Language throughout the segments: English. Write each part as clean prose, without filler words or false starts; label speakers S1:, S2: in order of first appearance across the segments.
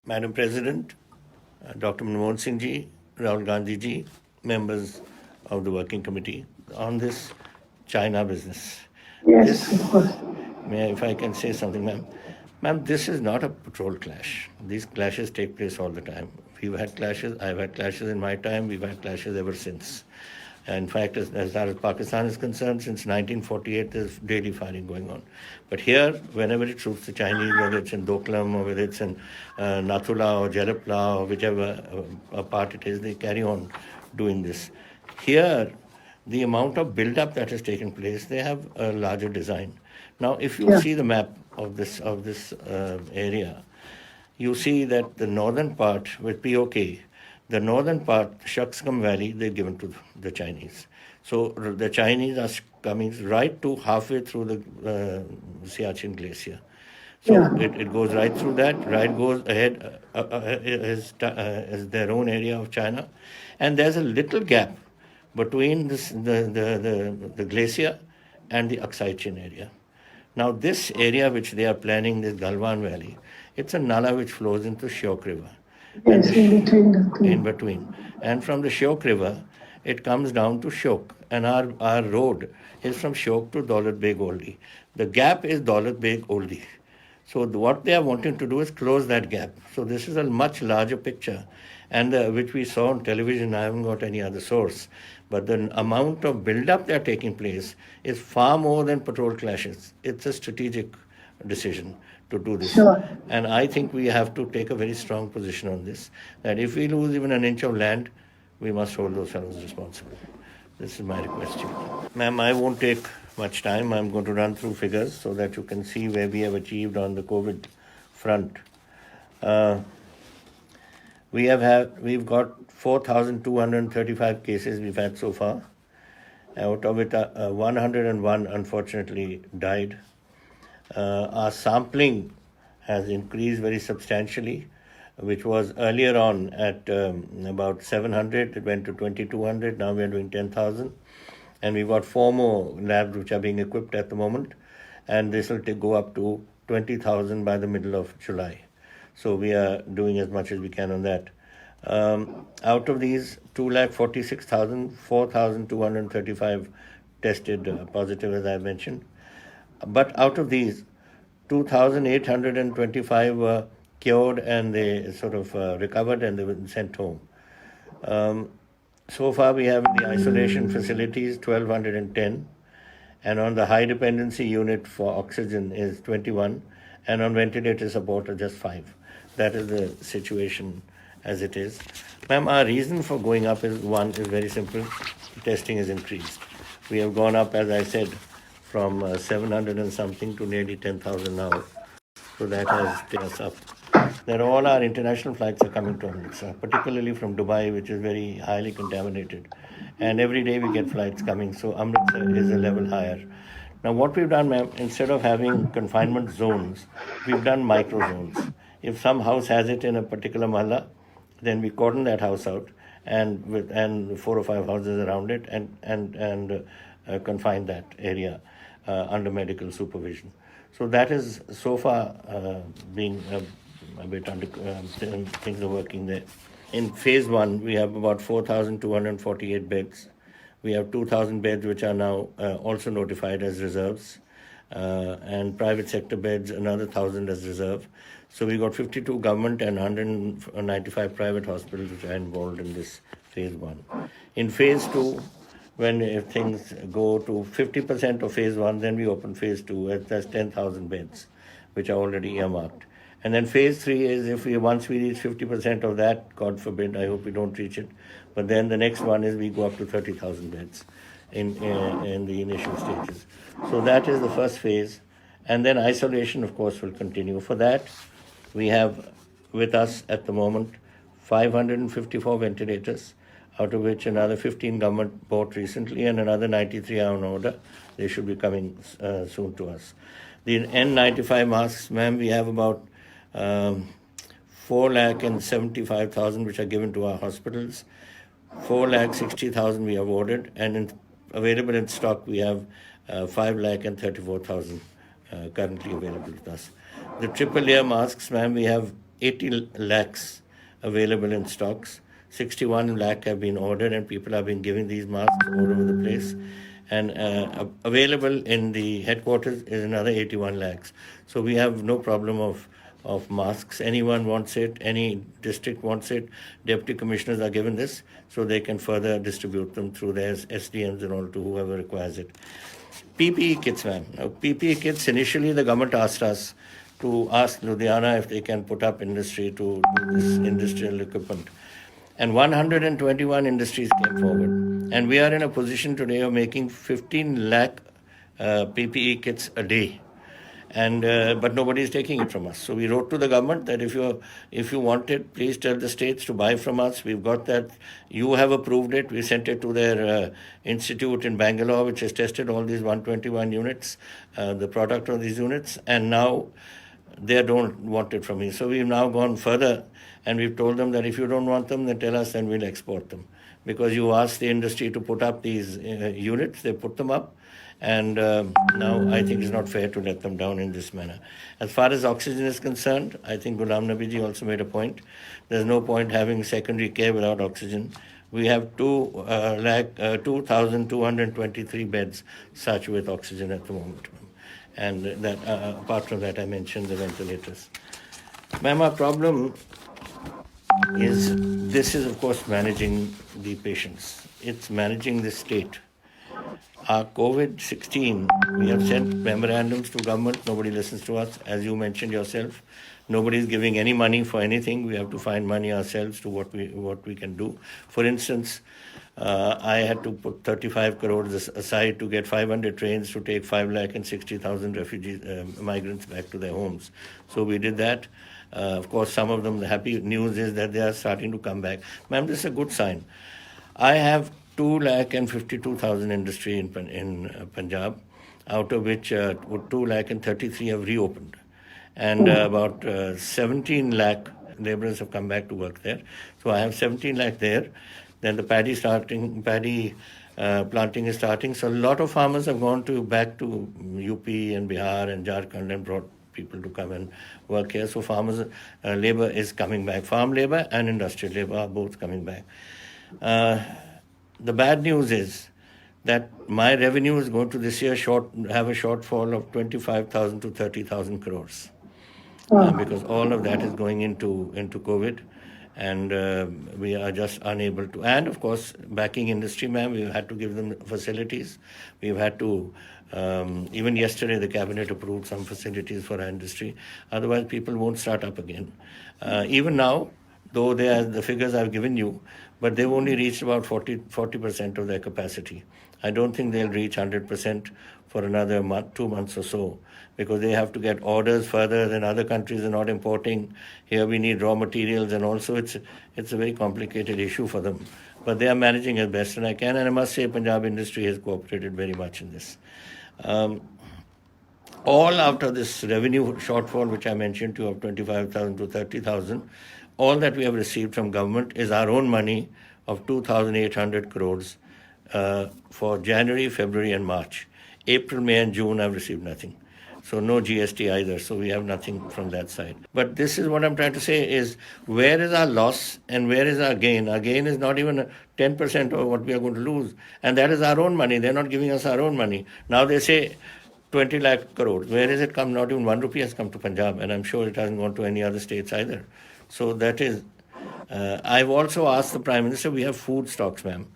S1: Madam President, Dr. Manmohan Singh ji, Rahul Gandhi ji, members of the working committee on this China business.
S2: Yes, of course.
S1: If I can say something, ma'am. Ma'am, this is not a patrol clash. These clashes take place all the time. We've had clashes. I've had clashes in my time. We've had clashes ever since. In fact, as far as Pakistan is concerned, since 1948, there's daily firing going on. But here, whenever it suits the Chinese, whether it's in Doklam or whether it's in Nathula or Jalapla or whichever part it is, they carry on doing this. Here, the amount of build-up that has taken place, they have a larger design. Now, if you see the map of this area, you see that the northern part with POK, the northern part, Shaksgam Valley, they've given to the Chinese. So the Chinese are coming right to halfway through the Siachen Glacier. So it goes right through that, right goes ahead as their own area of China. And there's a little gap between the glacier and the Aksai Chin area. Now this area which they are planning, this Galwan Valley, it's a nala which flows into Shyok River.
S2: Yes, in
S1: between. And from the Shyok River, it comes down to Shyok. And our road is from Shyok to Daulat Beg Oldi. The gap is Daulat Beg Oldi. So what they are wanting to do is close that gap. So this is a much larger picture, and which we saw on television. I haven't got any other source. But the amount of build-up that are taking place is far more than patrol clashes. It's a strategic decision to do this.
S2: Sure.
S1: And I think we have to take a very strong position on this, that if we lose even an inch of land, we must hold those fellows responsible. This is my request to you. Ma'am, I won't take much time. I'm going to run through figures so that you can see where we have achieved on the COVID front. We've got 4,235 cases we've had so far. Out of it, 101 unfortunately died. Our sampling has increased very substantially, which was earlier on at about 700. It went to 2,200. Now we are doing 10,000. And we've got 4 more labs which are being equipped at the moment. And this will go up to 20,000 by the middle of July. So we are doing as much as we can on that. Out of these, 246,000, 4,235 tested positive, as I mentioned. But out of these, 2,825 were cured and they sort of recovered and they were sent home. So far, we have in the isolation facilities 1,210, and on the high dependency unit for oxygen is 21, and on ventilator support are just 5. That is the situation as it is. Ma'am, our reason for going up is very simple. Testing is increased. We have gone up, as I said, from 700 and something to nearly 10,000 now. So that has taken us up. Then all our international flights are coming to Amritsar, particularly from Dubai, which is very highly contaminated. And every day we get flights coming, so Amritsar is a level higher. Now what we've done, ma'am, instead of having confinement zones, we've done micro zones. If some house has it in a particular mahalla, then we cordon that house out and 4 or 5 houses around it and confine that area under medical supervision. So that is so far being a bit under, things are working there. In phase 1, we have about 4,248 beds. We have 2,000 beds which are now also notified as reserves, and private sector beds, another 1,000 as reserve. So we got 52 government and 195 private hospitals which are involved in this phase 1. In phase 2, if things go to 50% of phase 1, then we open phase 2. That's 10,000 beds, which are already earmarked. And then phase 3 is once we reach 50% of that, God forbid, I hope we don't reach it. But then the next one is we go up to 30,000 beds in the initial stages. So that is the first phase. And then isolation, of course, will continue. For that, we have with us at the moment 554 ventilators, out of which another 15 government bought recently and another 93 are on order. They should be coming soon to us. The N95 masks, ma'am, we have about 4,75,000 which are given to our hospitals. 4,60,000 we have ordered, and available in stock we have 5,34,000 currently available with us. The triple layer masks, ma'am, we have 80 lakhs available in stocks. 61 lakh have been ordered, and people have been giving these masks all over the place. And available in the headquarters is another 81 lakhs. So we have no problem of masks. Anyone wants it, any district wants it, deputy commissioners are given this, so they can further distribute them through their SDMs and all to whoever requires it. PPE kits, ma'am. Now, PPE kits, initially the government asked us to ask Ludhiana if they can put up industry to do this industrial equipment. And 121 industries came forward. And we are in a position today of making 15 lakh PPE kits a day. And but nobody is taking it from us. So we wrote to the government that if you want it, please tell the states to buy from us. We've got that. You have approved it. We sent it to their institute in Bangalore, which has tested all these 121 units, the product of these units, and now they don't want it from me. So we've now gone further, and we've told them that if you don't want them, then tell us, then we'll export them. Because you asked the industry to put up these units, they put them up. And now I think it's not fair to let them down in this manner. As far as oxygen is concerned, I think Ghulam Nabi ji also made a point. There's no point having secondary care without oxygen. We have 2,223 beds such with oxygen at the moment. And that apart from that, I mentioned the ventilators. Ma'am, our problem is, this is of course managing the patients. It's managing the state. Our COVID-16, we have sent memorandums to government. Nobody listens to us. As you mentioned yourself, nobody is giving any money for anything. We have to find money ourselves to what we can do. For instance, I had to put 35 crores aside to get 500 trains to take 5,60,000 refugees, migrants back to their homes. So we did that. Of course, some of them, the happy news is that they are starting to come back. Ma'am, this is a good sign. I have 2,52,000 industry in Punjab, out of which 2,33,000 have reopened. And about 17 lakh laborers have come back to work there. So I have 17 lakh there. Then the paddy planting is starting. So a lot of farmers have gone back to UP and Bihar and Jharkhand and brought people to come and work here. So farmers' labor is coming back. Farm labor and industrial labor are both coming back. The bad news is that my revenue is going to this year have a shortfall of 25,000 to 30,000 crores. Because all of that is going into COVID, and we are just unable to. And of course, backing industry, ma'am, we've had to give them facilities. We've had to, even yesterday the cabinet approved some facilities for our industry. Otherwise, people won't start up again. Even now, though they are the figures I've given you, but they've only reached about 40% of their capacity. I don't think they'll reach 100% for another 2 months or so, because they have to get orders further than other countries are not importing. Here we need raw materials, and also it's a very complicated issue for them. But they are managing as best as I can, and I must say Punjab industry has cooperated very much in this. All out of this revenue shortfall, which I mentioned to you, of 25,000 to 30,000, all that we have received from government is our own money of 2,800 crores for January, February and March. April, May and June I've received nothing. So no GST either, so we have nothing from that side. But this is what I'm trying to say is, where is our loss and where is our gain? Our gain is not even 10% of what we are going to lose. And that is our own money. They're not giving us our own money. Now they say 20 lakh crores. Where is it come? Not even 1 rupee has come to Punjab, and I'm sure it hasn't gone to any other states either. So that is, I've also asked the Prime Minister, we have food stocks, ma'am.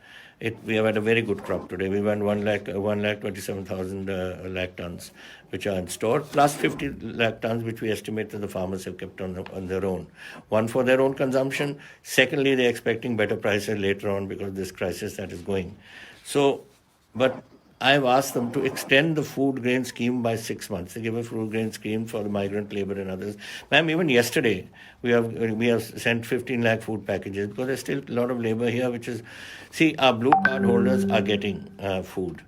S1: We have had a very good crop today. We went 1,27,000 lakh tons, which are in store, plus 50 lakh tons, which we estimate that the farmers have kept on their own. One, for their own consumption. Secondly, they're expecting better prices later on because of this crisis that is going. So, but I've asked them to extend the food grain scheme by 6 months. They give a food grain scheme for the migrant labor and others. Ma'am, even yesterday, we have sent 15 lakh food packages because there's still a lot of labor here, which is, see, our blue card holders are getting food.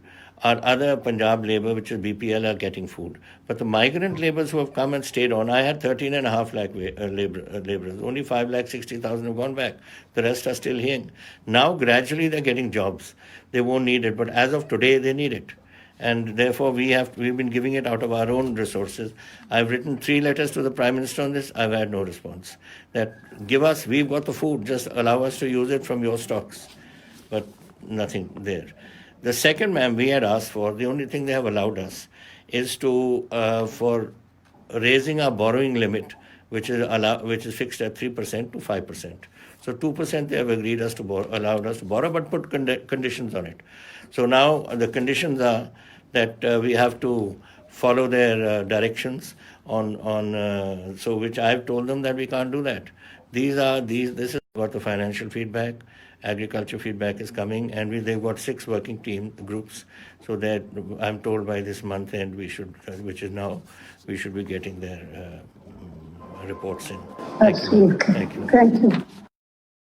S1: Our other Punjab labor, which is BPL, are getting food. But the migrant laborers who have come and stayed on, I had 13.5 lakh laborers. Only 5,60,000 have gone back. The rest are still here. Now, gradually, they're getting jobs. They won't need it. But as of today, they need it. and therefore we've been giving it out of our own resources. I've written 3 letters to the Prime Minister on this. I've had no response. That we've got the food, just allow us to use it from your stocks. But nothing there. The second, ma'am, we had asked for, the only thing they have allowed us is to for raising our borrowing limit, which is fixed at 3% to 5%. So 2% they have agreed us to allowed us to borrow, but put conditions on it. So now the conditions are that we have to follow their directions on so which I've told them that we can't do that. This is what the financial feedback, agriculture feedback is coming, and they've got 6 working team groups. So that I'm told by this month end we should, which is now, we should be getting their reports in.
S2: Absolutely.
S1: Thank you.
S2: Thank you.